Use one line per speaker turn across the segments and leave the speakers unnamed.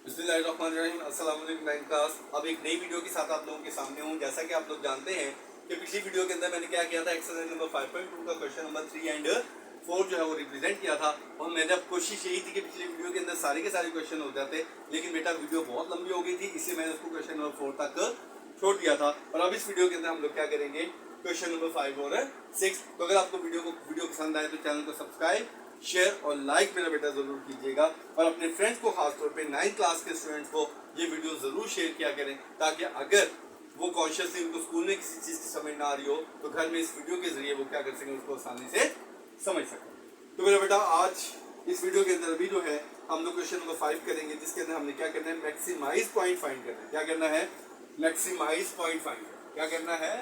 बिस्मिल्लाहिर्रहमानिर्रहीम। अस्सलाम वालेकुम नाइन क्लास। अब एक नई वीडियो के साथ आप लोगों के सामने हूँ। जैसा कि आप लोग जानते हैं कि पिछली वीडियो के अंदर मैंने क्या किया था, एक्सरसाइज नंबर 5.2 का क्वेश्चन नंबर 3 एंड 4 जो है वो रिप्रेजेंट किया था। और मैंने अब कोशिश यही थी कि पिछली वीडियो के अंदर सारे के सारे क्वेश्चन हो जाते, लेकिन बेटा वीडियो बहुत लंबी हो गई थी, इसलिए मैंने उसको क्वेश्चन नंबर 4 तक छोड़ दिया था। और अब इस वीडियो के अंदर हम लोग क्या करेंगे, क्वेश्चन नंबर 5 और 6। तो अगर आपको वीडियो पसंद आए तो चैनल को सब्सक्राइब, शेयर और लाइक मेरा बेटा जरूर कीजिएगा। और अपने फ्रेंड्स को, खासतौर पे 9th क्लास के स्टूडेंट्स को ये वीडियो जरूर शेयर किया करें, ताकि अगर वो कॉन्शियसली उनको स्कूल में किसी चीज की समझ ना आ रही हो तो घर में इस वीडियो के जरिए वो क्या कर सकें, उसको आसानी से समझ सकें। तो मेरा बेटा आज इस वीडियो के अंदर भी जो है हम लोग क्वेश्चन नंबर 5 करेंगे, जिसके अंदर हमने क्या करना है, मैक्सिमाइज पॉइंट फाइंड करना है। क्या करना है, मैक्सिमाइज पॉइंट फाइंड। क्या करना है,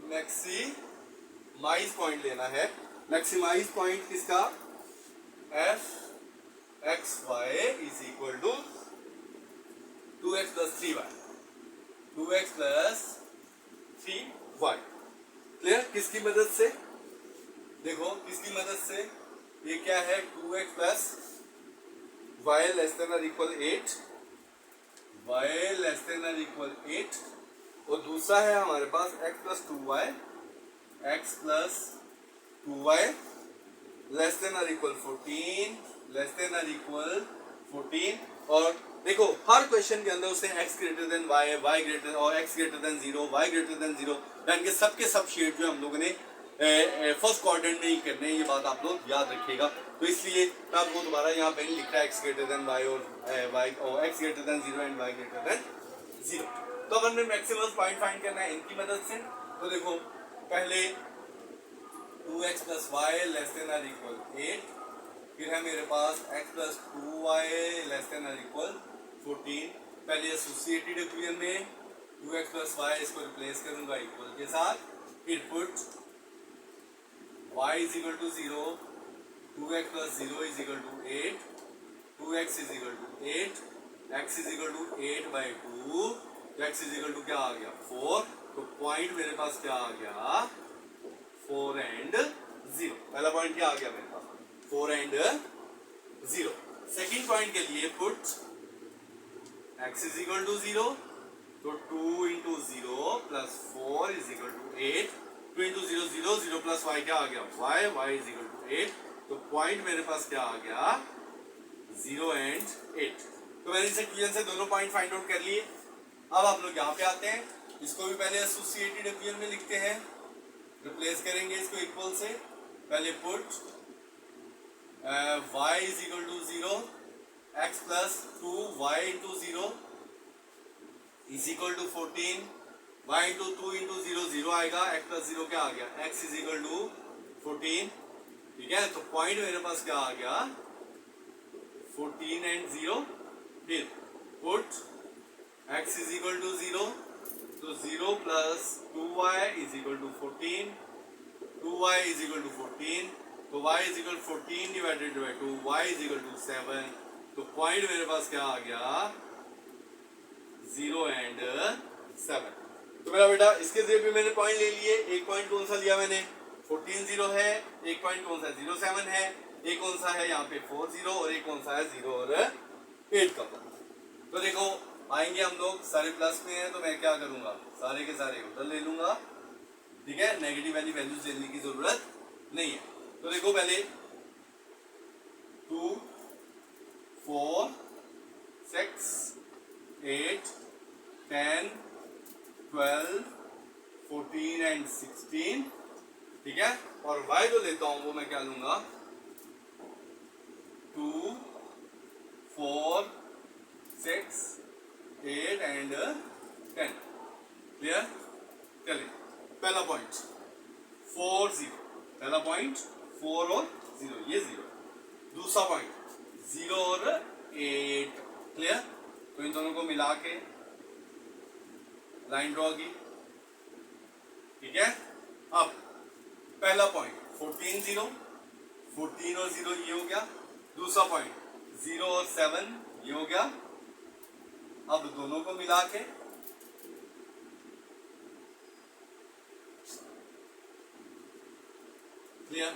मैक्सिमाइज पॉइंट लेना है। मैक्सिमाइज पॉइंट किसका, F X Y is equal to 2x plus 3y, 2x plus 3y। Clear? किसकी मदद से, देखो किसकी मदद से, ये क्या है, 2x plus y less than और इक्वल 8, y लेस देन और इक्वल 8। और दूसरा है हमारे पास x plus 2y, x plus 2y less than और इक्वल 14, लेस देन और इक्वल 14। और देखो हर क्वेश्चन के अंदर उसने x greater than y, y greater और x greater than 0, y greater than 0, यानी कि सबके सब शेड जो हम लोगों ने फर्स्ट क्वाड्रेंट में ही करने हैं। ये बात आप लोग याद रखिएगा। तो इसलिए मैं आपको दोबारा यहाँ पे लिख रहा है x ग्रेटर देन y और x greater than 0 and y greater than 0। तो अब हमें मैक्सिमम पॉइंट फाइंड करना है इनकी मदद से। तो देखो पहले 2x plus y less than और इक्वल 8, फिर है मेरे पास x plus 2y less than और इक्वल 14। पहले एसोसिएटेड इक्वेशन में 2x प्लस वाई इसको रिप्लेस करूंगा इक्वल के साथ, फिर put y is equal to 0, 2x plus 0 is equal to 8, 2x is equal to 8, x is equal to 8 by 2, x is equal to क्या आ गया 4। तो पॉइंट मेरे पास क्या आ गया, 4 एंड 0। पहला पॉइंट क्या आ गया मेरे पास, 4 एंड 0। सेकेंड पॉइंट के लिए put x is equal to 0, तो 2 into 0 plus 4 is equal to 8, 2 into 0 0, 0 plus y क्या आ गया y, y is equal to 8। तो पॉइंट मेरे पास क्या आ गया, 0 एंड 8। तो मैंने इस इक्वेशन से दोनों पॉइंट फाइंड आउट कर लिए। अब आप लोग यहाँ पे आते हैं, इसको भी पहले एसोसिएटेड इक्वेशन में लिखते हैं, रिप्लेस करेंगे इसको इक्वल से। पहले put y is equal to 0, x plus 2y into 0 is equal to 14, y into 2 into 0 0 आएगा, x प्लस 0 क्या आ गया, x इज इक्वल टू 14। ठीक है, तो पॉइंट मेरे पास क्या आ गया, 14 एंड 0। फिर put x is equal to 0, तो 0 plus 2y is equal to 14, 2y is equal to 14, तो y is equal 14 divided by 2, y is equal to 7। तो पॉइंट मेरे पास क्या आ गया, 0 एंड 7। तो मेरा बेटा इसके जरिए भी मैंने पॉइंट ले लिए। एक पॉइंट कौन सा लिया मैंने, 14 0 है, एक पॉइंट कौन सा 0 7 है, एक कौन सा है यहाँ पे 4 0, और एक कौन सा है 0 और 8 का पॉइंट। तो देखो आएंगे हम लोग, सारे प्लस में है तो मैं क्या करूंगा, सारे के सारे उधर ले लूंगा। ठीक है, नेगेटिव वाली वैल्यूज लेने की जरूरत नहीं है। तो देखो पहले 2 4 6 8 10 12 14 एंड 16। ठीक है, और y जो लेता हूं वो मैं क्या लूंगा, 2 4 6 8 एंड 10। क्लियर? चलिए पहला पॉइंट 4 0, पहला पॉइंट 4 और 0, ये 0। दूसरा पॉइंट 0 और 8। क्लियर? तो इन दोनों को मिला के लाइन ड्रॉ की। ठीक है, अब पहला पॉइंट 14 0, 14 और 0 ये हो गया। दूसरा पॉइंट 0 और 7 ये हो गया। अब दोनों को मिला के क्लियर,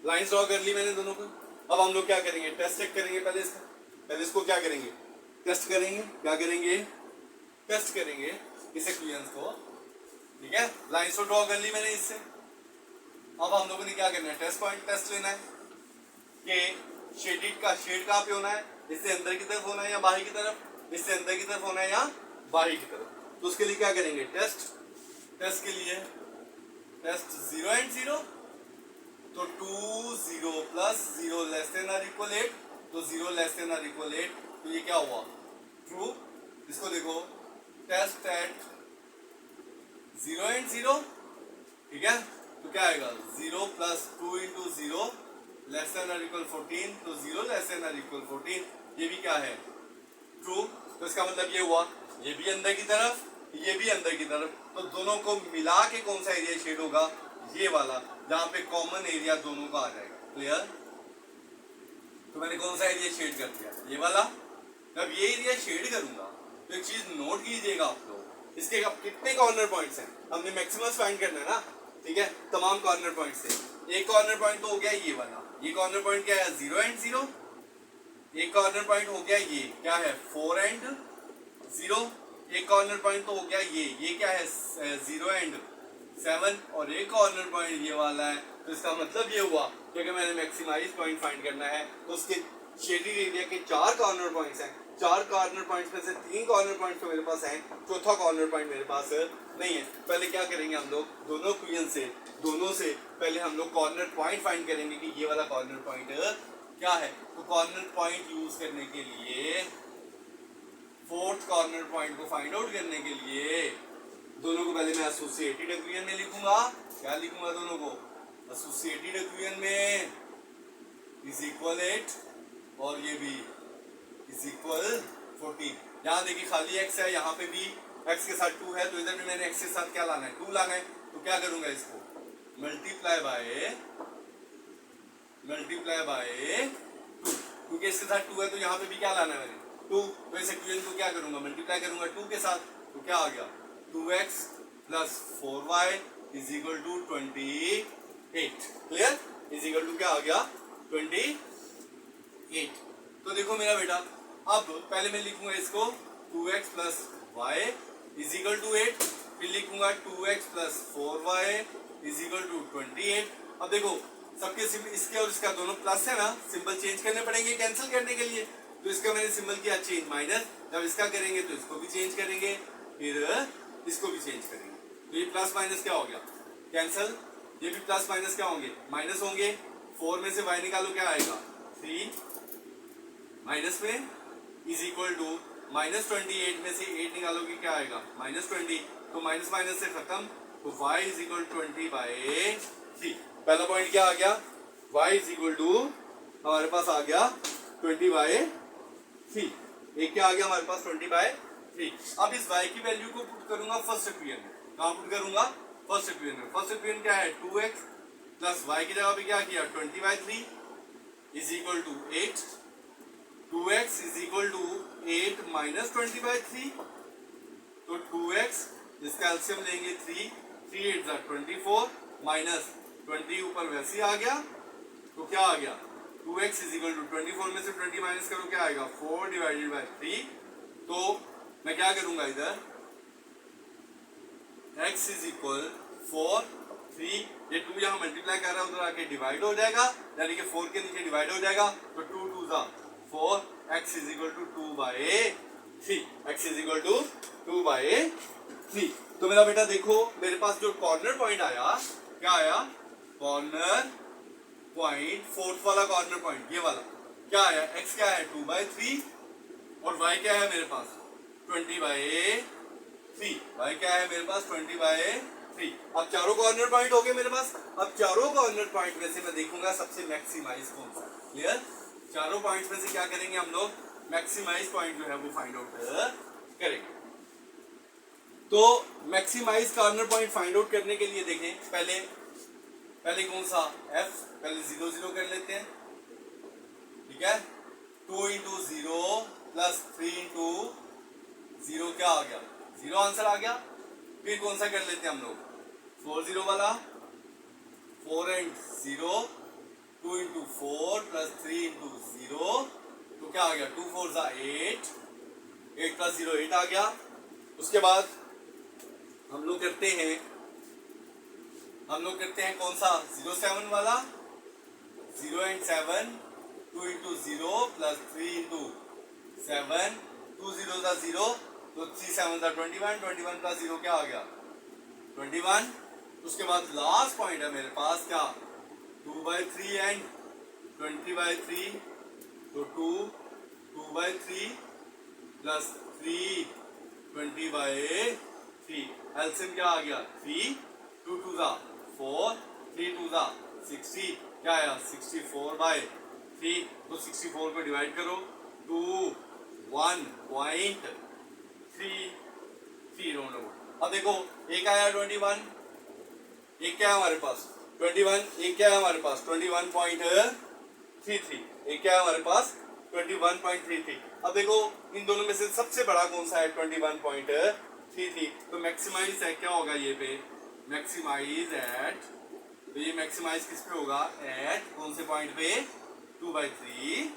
लाइंस ड्रॉ कर ली मैंने दोनों को। अब हम लोग क्या करेंगे, टेस्ट चेक करेंगे पहले इसका। पहले इसको क्या करेंगे, टेस्ट करेंगे। क्या करेंगे, टेस्ट करेंगे इस इक्वेशंस को, ठीक है। लाइंस तो ड्रॉ कर ली मैंने इससे। अब हम लोगों ने क्या करना है, टेस्ट पॉइंट टेस्ट लेना है कि शेडेड का शेड कहाँ पे होना है, इससे अंदर की तरफ होना है या बाहर की तरफ, इससे अंदर की तरफ होना है या बाहर की तरफ। तो उसके लिए क्या करेंगे, टेस्ट। टेस्ट के लिए टेस्ट 0 and 0, तो 2 0 प्लस 0 लेस देन और इक्वल 8, तो 0 लेस देन और इक्वल 8, तो ये क्या हुआ, ट्रू। इसको देखो, टेस्ट एट 0 and 0, ठीक है। तो क्या आएगा, 0 प्लस 2 इंटू 0 लेस देन और इक्वल 14, तो 0 लेस देन और इक्वल 14, ये भी क्या है, ट्रू। तो इसका मतलब ये हुआ, ये भी अंदर की तरफ, ये भी अंदर की तरफ, तो दोनों को मिला के कौन सा एरिया शेड होगा, ये वाला, जहां पे कॉमन एरिया दोनों का आ जाएगा। क्लियर। तो मैंने कौन सा एरिया शेड कर दिया, ये वाला। जब ये एरिया शेड करूंगा तो एक चीज नोट कीजिएगा आप लोग, इसके अब कितने कॉर्नर पॉइंट्स हैं, हमने मैक्सिमम फाइंड करना है ना, ठीक है। तमाम कॉर्नर पॉइंट से एक कॉर्नर पॉइंट तो हो गया ये वाला, ये कॉर्नर पॉइंट क्या है, 0 and 0। एक कॉर्नर पॉइंट हो गया ये क्या है, 4 and 0। एक कॉर्नर पॉइंट तो हो गया ये क्या है, 0 and 7। और एक कॉर्नर पॉइंट ये वाला है। तो इसका मतलब ये हुआ कि अगर मैंने मैक्सिमाइज पॉइंट फाइंड करना है तो उसके शेडेड एरिया के 4 कॉर्नर पॉइंट्स हैं। 4 कॉर्नर पॉइंट्स में से 3 कॉर्नर पॉइंट्स तो मेरे पास हैं, चौथा कॉर्नर पॉइंट मेरे पास नहीं है। पहले क्या करेंगे हम लोग, दोनों से पहले हम लोग कॉर्नर पॉइंट फाइंड करेंगे कि ये वाला कॉर्नर पॉइंट क्या है। तो कॉर्नर पॉइंट यूज करने के लिए, फोर्थ कॉर्नर पॉइंट को फाइंड आउट करने के लिए, दोनों को पहले मैं एसोसिएटेड इक्वेशन में लिखूंगा। क्या लिखूंगा दोनों को, एसोसिएटेड इक्वेशन में इज इक्वल 8 और ये भी इज इक्वल 14। यहाँ देखिए खाली x है, यहाँ पे भी x के साथ 2 है, तो इधर भी मैंने x के साथ क्या लाना है, 2 लाना है। तो क्या करूंगा, इसको मल्टीप्लाई बाय 2, क्योंकि इसके साथ 2 है तो यहाँ पे भी क्या लाना है मैंने, 2। तो इस इक्वेशन को क्या करूंगा, मल्टीप्लाई करूंगा 2 के साथ। तो क्या आ गया, 2x plus 4y is equal to 28। Clear, is equal to क्या आ गया, 28। तो देखो मेरा बेटा, अब पहले मैं लिखूंगा इसको 2x plus y is equal to 8, फिर लिखूंगा 2x plus 4y is equal to 28। अब देखो सबके इसके और इसका दोनों प्लस है ना, सिंबल चेंज करने पड़ेंगे कैंसिल करने के लिए। तो इसका मैंने सिंबल किया चेंज माइनस, जब इसका करेंगे तो इसको भी चेंज करेंगे, फिर इसको भी चेंज करेंगे। तो ये प्लस माइनस क्या हो गया, कैंसिल। ये भी प्लस माइनस क्या होंगे, माइनस होंगे। 4 में से y निकालो, क्या आएगा 3, माइनस में इज इक्वल टू माइनस 28 में से 8 निकालोगे क्या आएगा, माइनस 20। तो माइनस माइनस से खत्म, तो y इज इक्वल 20/3। पहला पॉइंट क्या आ गया, y इज इक्वल टू हमारे पास आ गया 20/3। एक क्या आ गया हमारे पास 20/3। अब इस y की वैल्यू को पुट करूंगा फर्स्ट इक्वेशन में। कहाँ पुट करूंगा, फर्स्ट इक्वेशन में। फर्स्ट इक्वेशन क्या है, 2x प्लस y की जगह पे क्या किया 20/3 is equal to 8। 2x is equal to 8 minus 20/3, तो 2x जिसका एलसीएम लेंगे 3 8 24 माइनस 20 ऊपर वैसे आ गया। तो क्या आ गया, 2x इज इक्वल टू 24 में से 20 माइनस करो क्या आएगा 4/3। तो मैं क्या करूंगा इधर, x इज इक्वल 4 3, ये 2 यहाँ मल्टीप्लाई कर रहा है, उधर आके डिवाइड हो जाएगा, यानी कि 4 के नीचे डिवाइड हो जाएगा। तो 2 2 जा 4, x is equal to 2/3, x is equal to 2/3। तो मेरा बेटा देखो, मेरे पास जो कॉर्नर पॉइंट आया, क्या आया, कॉर्नर पॉइंट, फोर्थ वाला कॉर्नर पॉइंट, ये वाला क्या आया, x क्या है 2/3 और y क्या है मेरे पास 20/3। y क्या है मेरे पास 20/3। अब चारों कॉर्नर पॉइंट हो गए मेरे पास। अब चारों कॉर्नर पॉइंट में से मैं देखूंगा सबसे मैक्सिमाइज कौन सा। क्लियर, चारों पॉइंट्स में से क्या करेंगे हम लोग, मैक्सिमाइज पॉइंट जो है वो फाइंड आउट करेंगे। तो maximize corner point find out करने के लिए देखें, पहले कौन सा f, पहले 0 0 कर लेते हैं, ठीक है। 2 इंटू 0 प्लस 3 इंटू 0 क्या आ गया, 0 आंसर आ गया। फिर कौन सा कर लेते हैं हम लोग, 4 0 वाला, 4 and 0, 2 इंटू 4 प्लस 3 इंटू 0, तो क्या आ गया, 2 4 ज़ा 8, 8 प्लस 0 8 आ गया। उसके बाद हम लोग करते हैं कौन सा, 0 7 वाला, 0 and 7, 2 into 0 plus 3 into 7, 2 0 ज़ा 0, तो 3 7 ज़ा 21, 21 प्लस 0 क्या आ गया 21। उसके बाद लास्ट पॉइंट है मेरे पास क्या, 2/3 and 20/3, तो 2/3 प्लस 3 20/3, एलसीएम क्या आ गया 3, 2 2 ज़ा 4, 3 2 ज़ा 60, क्या आया 64/3, तो 64 को डिवाइड करो 2 1.33 दोनों। अब देखो एक आया 21, एक क्या है हमारे पास 21, एक क्या है हमारे पास 21.33, एक क्या है हमारे पास 21.33। अब देखो इन दोनों में से सबसे बड़ा कौन सा है 21.33, तो मैक्सिमाइज है क्या होगा ये पे, मैक्सिमाइज एट, तो ये मैक्सिमाइज किस पे होगा, एट कौन से पॉइंट पे 2/3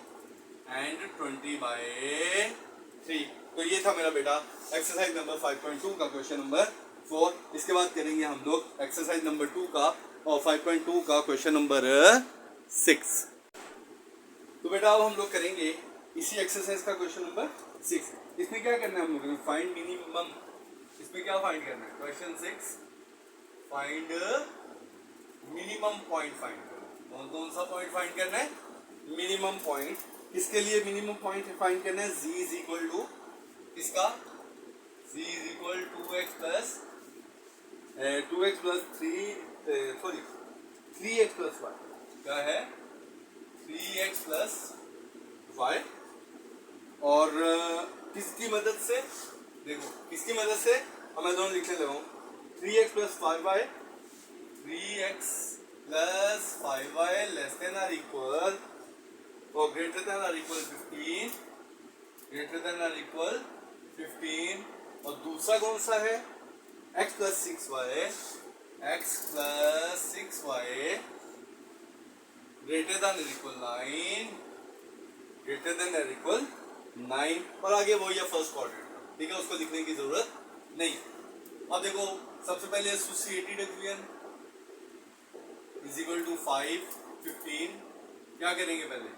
एंड 20/3। तो ये था मेरा बेटा एक्सरसाइज नंबर 5.2 का क्वेश्चन नंबर 4। इसके बाद करेंगे हम लोग एक्सरसाइज नंबर 2 का और 5.2 का क्वेश्चन नंबर 6। तो बेटा अब हम लोग करेंगे इसी एक्सरसाइज का क्वेश्चन नंबर 6। इसमें क्या करना है हम लोगों ने, फाइंड मिनिमम, इसमें क्या फाइंड करना है, question 6 find minimum point find करना। कौन सा पॉइंट फाइंड करना है, मिनिमम पॉइंट। किसके लिए मिनिमम पॉइंट फाइंड करना है, z इज इक्वल टू किसका, z is equal 2x plus 3x plus y, क्या है 3x प्लस y। और किसकी मदद से, देखो किसकी मदद से, अब मैं दोनों लिखने लगा हूँ, 3x plus 5y, 3x plus 5y less than or equal और greater than or equal 15, greater than or equal 15। और दूसरा कौन सा है, x plus 6y, x plus 6y greater than or equal 9, greater than or equal 9। और आगे वही है फर्स्ट क्वाड्रेंट, ठीक है, उसको लिखने की जरूरत नहीं। अब देखो सबसे पहले associated equation is equal to 5 15, क्या करेंगे पहले,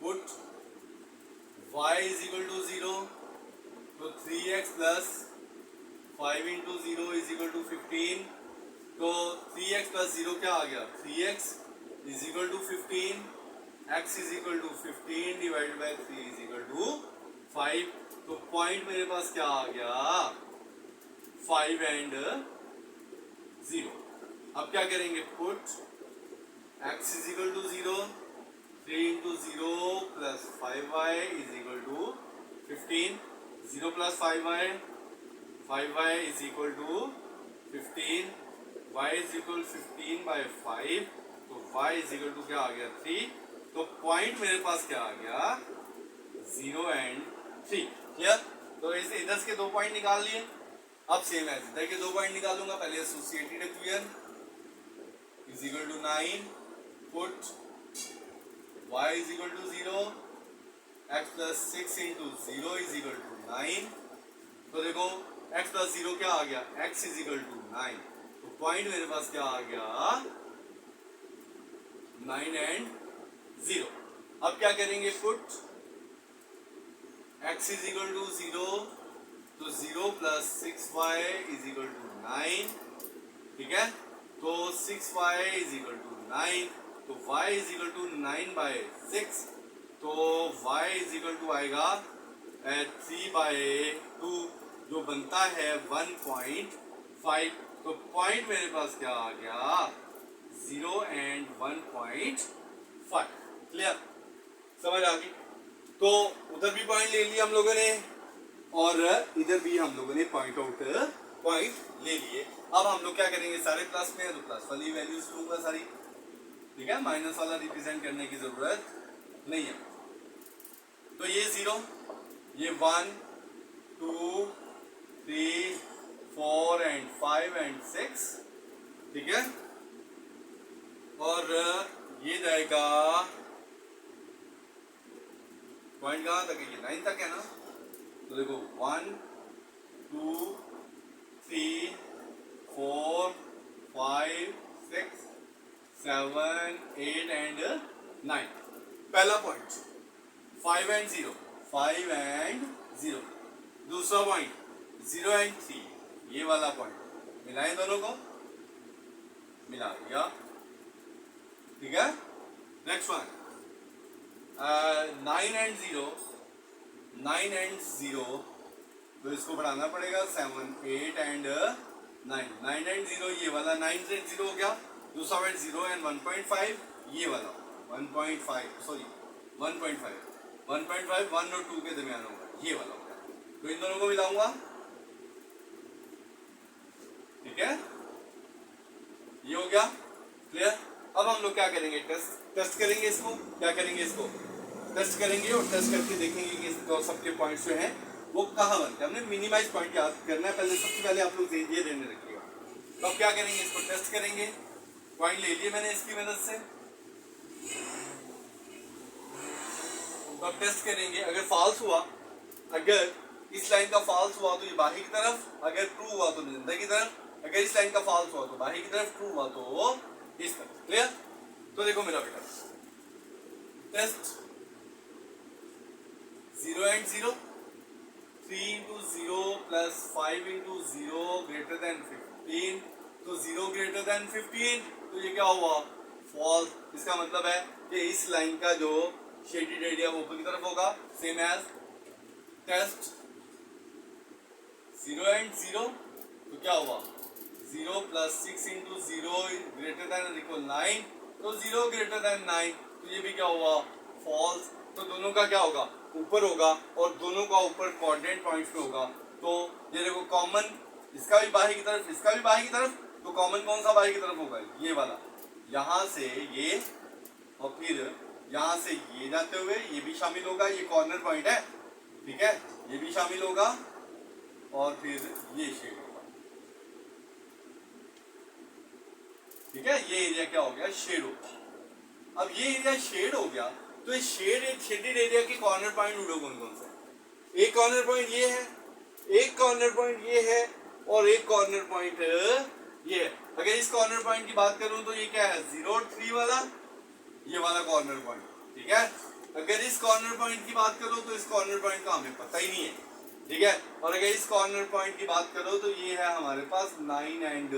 put y is equal to 0, तो 3x plus 5 into 0 is equal to 15, तो 3x प्लस 0 क्या आ गया 3x is equal to 15, x is equal to 15 divided by 3 is equal to 5। तो point मेरे पास क्या आ गया 5 एंड 0। अब क्या करेंगे, put x is equal to 0, 3 into 0 plus 5y is equal to 15, 0 plus 5y, 5y is equal to 15, y is equal 15 by 5, तो y is equal to क्या आ गया 3। तो पॉइंट मेरे पास क्या आ गया 0 एंड 3। क्लियर, तो ऐसे इधर के 2 पॉइंट निकाल लिए। अब सेम है इधर के 2 पॉइंट निकालूंगा, पहले associated equation is equal to 9, put y is equal to 0, x plus 6 into 0 is equal to 9। तो देखो x प्लस 0 क्या आ गया, x इज इक्वल टू 9। तो पॉइंट मेरे पास क्या आ गया 9 एंड 0। अब क्या करेंगे, put x is equal to 0, तो 0 plus 6y is equal to 9, ठीक है, तो 6y इज इक्वल टू 9, तो y इज इक्वल टू 9/6, तो y इज इक्वल टू आएगा 3/2 जो बनता है 1.5। तो पॉइंट मेरे पास क्या आ गया 0 एंड 1.5। क्लियर, समझ आ गई। तो उधर भी पॉइंट ले लिया हम लोगों ने और इधर भी हम लोगों ने पॉइंट आउट पॉइंट ले लिए। अब हम लोग क्या करेंगे, सारे प्लस में है तो प्लस वाली वैल्यूज लूंगा सारी, ठीक है, माइनस वाला रिप्रेजेंट करने की जरूरत नहीं है। तो ये 0, ये 1 2 3 4 एंड 5 एंड 6, ठीक है, और ये जाएगा पॉइंट कहाँ तक है, ये 9 तक है ना। तो देखो 1 2 3 4 5 6 7 8 एंड 9। पहला पॉइंट 5 एंड 0, 5 एंड 0। दूसरा पॉइंट 0 एंड 3, ये वाला पॉइंट मिलाएं, दोनों को मिला दिया, ठीक है। नेक्स्ट वन 9 एंड 0, 9 एंड 0, तो इसको बढ़ाना पड़ेगा 7 8 एंड 9, 9 एंड 0 ये वाला, 9 एंड 0 हो गया। दूसरा पॉइंट 0 एंड 1.5 ये वाला, 1.5 सॉरी 1.5 1.5 1 और 2 के दरमियान होगा, ये वाला हो गया। तो इन दोनों को मिलाऊंगा, ठीक है, ये हो गया क्लियर। अब हम लोग क्या करेंगे, टेस्ट करेंगे इसको, क्या करेंगे, इसको टेस्ट करेंगे और टेस्ट करके देखेंगे कि तो सबके पॉइंट्स जो हैं वो कहाँ बनते हैं। हमने मिनिमाइज पॉइंट याद करना है पहले, सबसे पहले आप लोग ये ध्यान रखिएगा। तो अब क्या करेंगे, इसको टेस्ट करेंगे। पॉइंट ले लिए मैंने इसकी मदद से, तो अब टेस्ट करेंगे। अगर फॉल्स हुआ, अगर इस लाइन का फॉल्स हुआ तो ये बाहर की तरफ, अगर ट्रू हुआ तो अंदर की तरफ, अगर इस लाइन का फॉल्स हुआ तो बाहर की तरफ, ट्रू हुआ तो इस तरफ, क्लियर। तो देखो मेरा बेटा, test 0 and 0, 3 into 0 plus 5 into 0 greater than 15, तो 0 greater than 15, तो ये क्या हुआ, फॉल्स। इसका मतलब है कि इस लाइन का जो शेडेड एरिया वो ऊपर की तरफ होगा, सेम एज टेस्ट 0 एंड 0, तो क्या हुआ 0 plus 6 into 0 greater than or equal 9, तो 0 greater than 9, तो ये भी क्या हुआ, फॉल्स। तो दोनों का क्या होगा, ऊपर होगा, और दोनों का ऊपर कोऑर्डिनेट पॉइंट्स पे होगा। तो ये देखो कॉमन, इसका भी बाहर की तरफ, इसका भी बाहर की तरफ, तो कॉमन कौन सा बाहर की तरफ होगा, ये वाला। यहाँ से ये और फिर यहाँ से ये जाते हुए ये भी शामिल होगा, ये कॉर्नर पॉइंट है, ठीक है, ये भी शामिल होगा, और फिर ये शेड होगा, ठीक है। ये एरिया क्या हो गया, शेड हो गया। अब ये एरिया शेड हो गया, तो इस शेडेड एरिया के कॉर्नर पॉइंट ढूंढो कौन कौन से। एक कॉर्नर पॉइंट ये है, एक कॉर्नर पॉइंट ये है, और एक कॉर्नर पॉइंट ये है। अगर इस कॉर्नर पॉइंट की बात करूं तो ये क्या है, 0 और 3 वाला, ये वाला कॉर्नर पॉइंट, ठीक है। अगर इस कॉर्नर पॉइंट की बात करो तो इस कॉर्नर पॉइंट का हमें पता ही नहीं है, ठीक है। और अगर इस कॉर्नर पॉइंट की बात करो तो ये है हमारे पास 9 एंड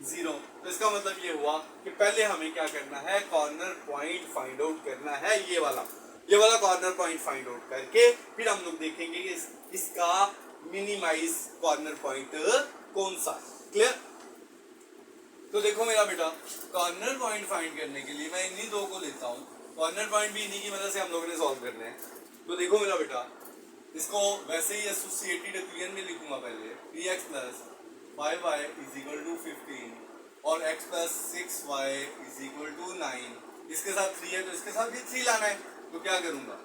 0। तो इसका मतलब ये हुआ कि पहले हमें क्या करना है, कॉर्नर पॉइंट फाइंड आउट करना है, ये वाला कॉर्नर पॉइंट फाइंड आउट करके फिर हम लोग देखेंगे कि इसका मिनिमाइज कॉर्नर पॉइंट कौन सा है, क्लियर। तो देखो मेरा बेटा, कॉर्नर पॉइंट फाइंड करने के लिए मैं इन्हीं दो को लेता हूँ, कॉर्नर पॉइंट भी इन्हीं की मदद से हम लोगों ने सॉल्व करने हैं। तो देखो मेरा बेटा, इसको वैसे ही एसोसिएटेड इक्वेशन में लिखूंगा पहले, 3x plus 5y is equal to 15 और x plus 6y is equal to 9, इसके साथ 3 है तो इसके साथ भी 3 लाना है। तो क्या करूंगा,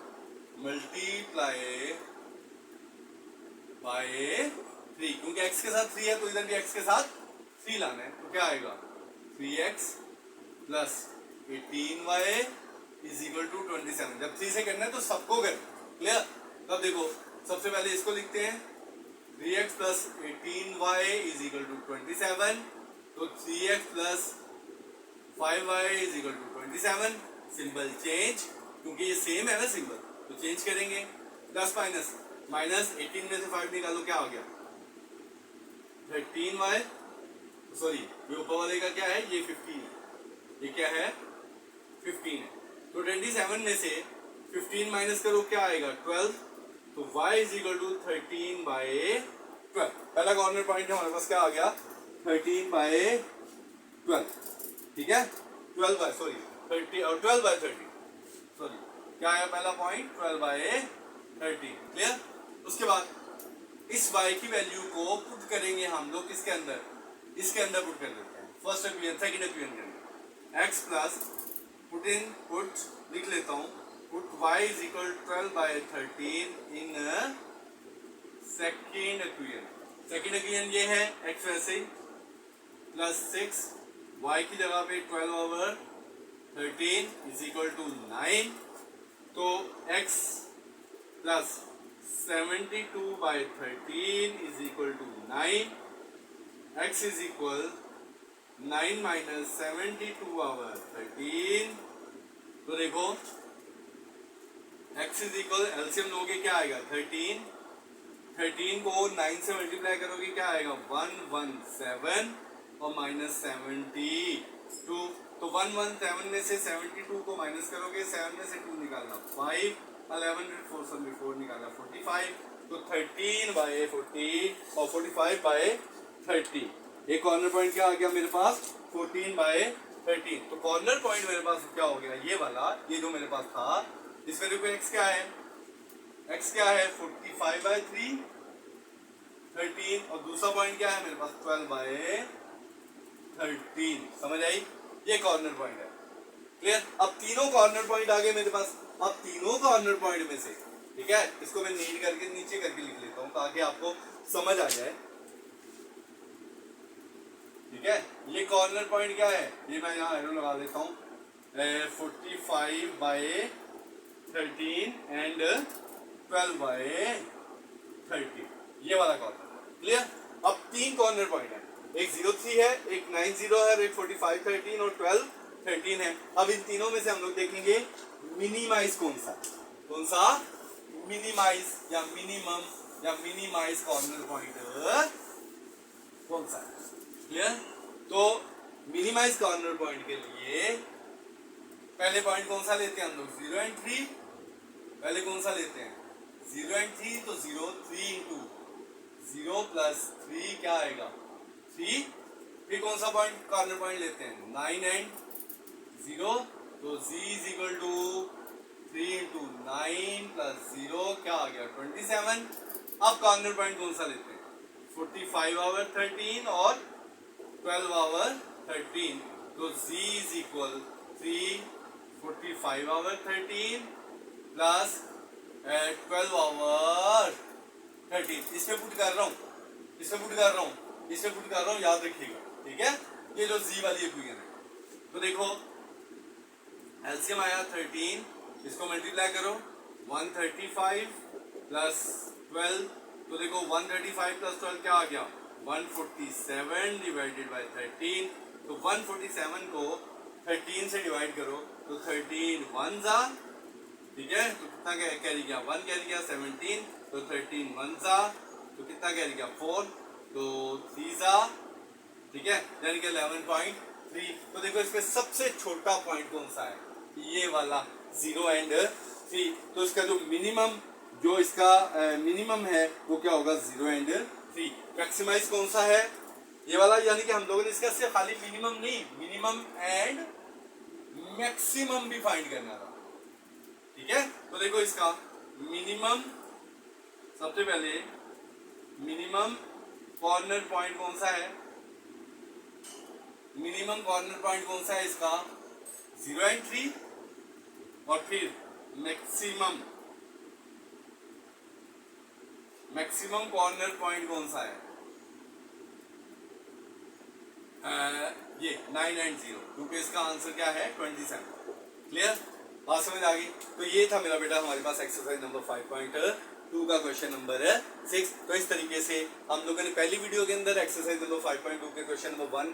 मल्टीप्लाई बाय 3, क्योंकि x के साथ 3 है तो इधर भी x के साथ 3 लाना है। तो क्या आएगा, 3x plus 18y is equal to 27। जब 3 से करना है तो सबको कर, क्लियर। तब देखो सबसे पहले इसको लिखते हैं, 3x plus 18y is equal to 27, तो 3x plus 5y is equal to 27। Symbol change, क्योंकि ये सेम है ना सिंबल, तो चेंज करेंगे। प्लस माइनस, माइनस 18 में से 5 निकालो, क्या हो गया 13y, सॉरी ये ऊपर वाले का क्या है, ये 15 है, ये क्या है 15 है। तो 27 में से 15 माइनस करो, क्या आएगा 12, तो y is equal to 13 by 12। पहला कॉर्नर पॉइंट हमारे पास क्या आ गया, 13 by 12, ठीक है। 12 by सॉरी 30 और 12 by 30, सॉरी क्या आया पहला पॉइंट, 12 by 30, क्लियर। उसके बाद इस y की वैल्यू को पुट करेंगे हम लोग किसके अंदर, इसके अंदर पुट कर देते हैं, फर्स्ट इक्वेशन सेकंड इक्वेशन के अंदर। x प्लस पुट लिख लेता हूँ, put y is equal to 12 by 13 in second equation। Second equation ये है, x वैसे ही प्लस 6 y की जगह पे 12 over 13 is equal to 9। तो x plus 72/13 is equal to 9. x is equal 9 minus 72/13. तो देखो x इज इक्वल एलसीएम लोगे क्या आएगा 13. 13 को 9 से मल्टीप्लाई करोगे क्या आएगा 117 और माइनस 72. तो 117 में से 72 को माइनस करोगे 7 में से 2 निकालना 5. 11 में 4 से 4 निकालना 45. तो 13/40 और 45/30. एक कॉर्नर पॉइंट क्या आ गया मेरे पास 14/13. तो कॉर्नर पॉइंट मेरे पास क्या हो गया ये वाला, ये जो मेरे पास था इसमें देखो x क्या है 45/3 13 और दूसरा पॉइंट क्या है मेरे पास 12/13. समझ आई, ये कॉर्नर पॉइंट है. क्लियर. अब तीनों कॉर्नर पॉइंट आ गए मेरे पास. अब तीनों कॉर्नर पॉइंट में से ठीक है इसको मैं नीट करके नीचे करके लिख लेता हूं ताकि आपको समझ आ जाए. ठीक है, ये कॉर्नर पॉइंट क्या है ये मैं यहाँ एरो लगा देता हूँ 45/13 एंड 12/13. ये वाला कॉर्नर. क्लियर. अब तीन कॉर्नर पॉइंट है, एक 03 है, एक 90 है, एक 45/13 और 12/13 है. अब इन तीनों में से हम लोग देखेंगे मिनिमाइज कौन सा मिनिमाइज या मिनिमम या मिनिमाइज कॉर्नर पॉइंट कौन सा है. क्लियर. तो मिनिमाइज कॉर्नर पॉइंट के लिए पहले पॉइंट कौन सा लेते हैं हम लोग 0 और 3. पहले कौन सा लेते हैं 0 और 3. तो 0 3 इंटू 0 प्लस 3 क्या आएगा 3. फिर कौन सा पॉइंट कॉर्नर पॉइंट लेते हैं 9 एंड 0. तो z is equal to 3 into 9 plus 0 क्या आ गया 27. अब कॉर्नर पॉइंट कौन सा लेते हैं 45/13 और 12/13. तो z इज इक्वल 3 45/13 प्लस 12/13. इसमें पुट कर रहा हूँ याद रखिएगा. ठीक है, ये जो z वाली इक्वेशन है. तो देखो एलसीएम आया 13, इसको मल्टीप्लाई करो 135 प्लस 12. तो देखो 135 प्लस 12 क्या आ गया 147 डिवाइडेड बाय 13. तो 147 को 13 से डिवाइड करो तो 13 1 जा. ठीक है, तो कितना कैरी गया 1 कैरी गया 17. तो 13 1 जा तो कितना कैरी गया 4. तो 3 जा. ठीक है, यानी कि 11.3. तो देखो इसमें सबसे छोटा पॉइंट कौन सा है ये वाला 0 एंड 3. तो इसका जो इसका मिनिमम है वो क्या होगा 0 एंड 3. मैक्सिमाइज कौन सा है ये वाला, यानी कि हम लोगों ने इसका सिर्फ खाली मिनिमम नहीं मिनिमम एंड मैक्सिमम भी फाइंड करना था. ठीक है, तो देखो इसका मिनिमम सबसे पहले मिनिमम कॉर्नर पॉइंट कौन सा है इसका 0 एंड 3. और फिर मैक्सिमम कॉर्नर पॉइंट कौन सा है ये 9 एंड 0, क्योंकि इसका आंसर क्या है 27. क्लियर, बात समझ आ गई. तो ये था मेरा बेटा हमारे पास एक्सरसाइज नंबर 5.2 का क्वेश्चन नंबर 6. तो इस तरीके से हम लोगों ने पहली वीडियो के अंदर एक्सरसाइज नंबर 5.2 के क्वेश्चन नंबर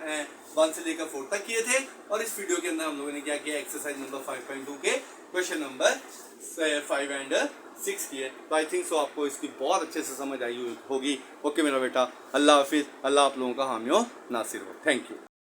1 से लेकर 4 तक किए थे. और इस वीडियो के अंदर हम लोगों ने क्या किया एक्सरसाइज नंबर 5.2 के क्वेश्चन नंबर 5 एंड 6 किए. तो आई थिंक सो आपको इसकी बहुत अच्छे से समझ आई होगी. ओके मेरा बेटा, अल्लाह हाफिज. अल्लाह आप लोगों का हामी हो नासिर हो. Thank you.